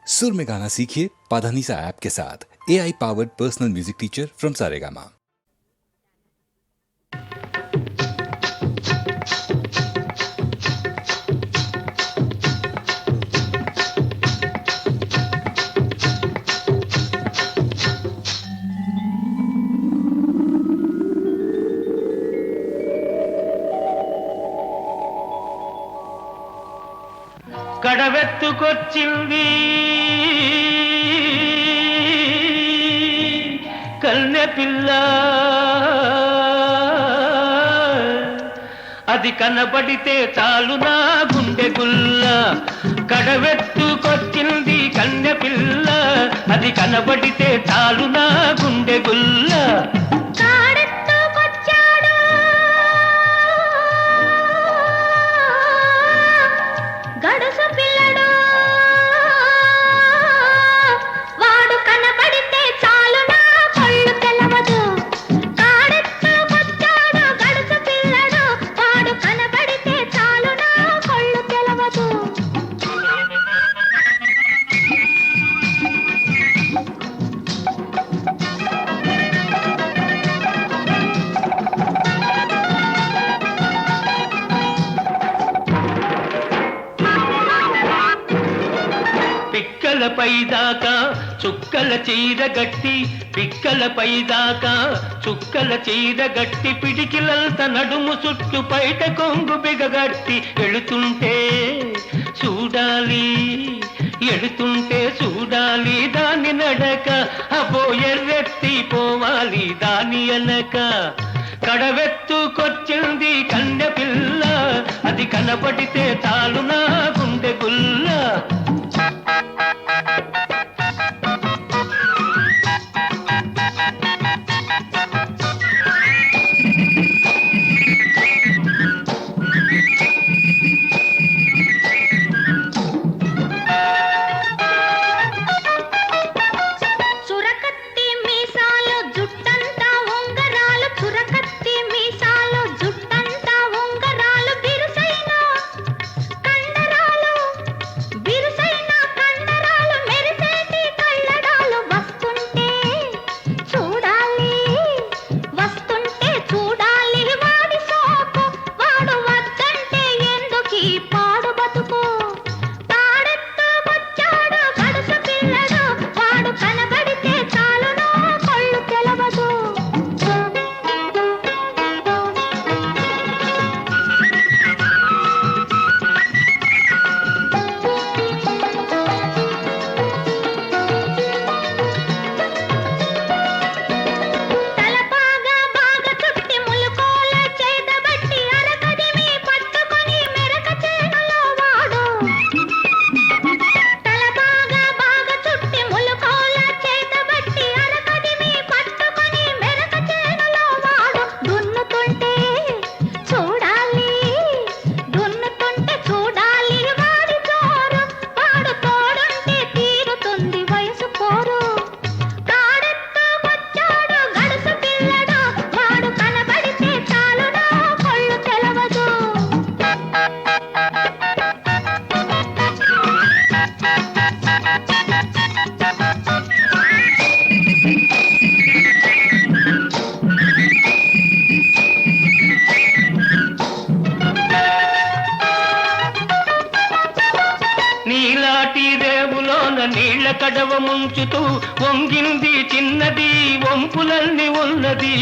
सुर में गाना सीखिए पाधानीसा ऐप के साथ। AI powered personal music teacher from Saregama. కడవెత్తుకొచ్చింది కన్నె పిల్ల, అది కనబడితే చాలు నా గుండె గుల్ల. కడవెత్తుకొచ్చింది కన్నె పిల్ల, అది కనబడితే చాలు నా గుండె గుల్ల. పిక్కలపై దాకా చుక్కల చీర గట్టి, పిక్కలపై దాకా చుక్కల చీర గట్టి, పిడికిలంత నడుము చుట్టు పైట కొంగు బిగగట్టి ఎడుతుంటే చూడాలి, ఎడుతుంటే చూడాలి దాని నడక. అబో ఎర్రెత్తి పోవాలి దాని అనక. కడవెత్తుకొచ్చింది కన్నె పిల్ల, అది కనబడితే చాలు నా గుండె గుల్ల. నీలాటి రేవులోన నీళ్ల కడవ ముంచుతూ వంగింది చిన్నది, వంపులన్నీ ఉన్నది.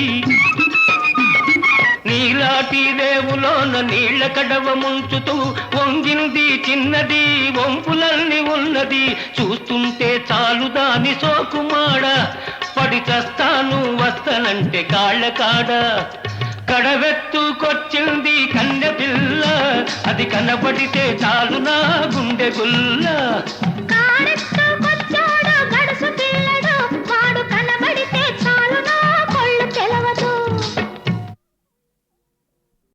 నీలాటి రేవులోన నీళ్ల కడవ ముంచుతూ వంగింది చిన్నది, వంపులన్నీ ఉన్నది. చూస్తుంటే చాలు దాని సోకుమాడ, పడి చస్తాను వస్తనంటే కాళ్ళ కాడ. కడవెత్తుకొచ్చింది కన్నె పిల్ల, అది కనబడితే చాలు నా గుండె గుల్ల.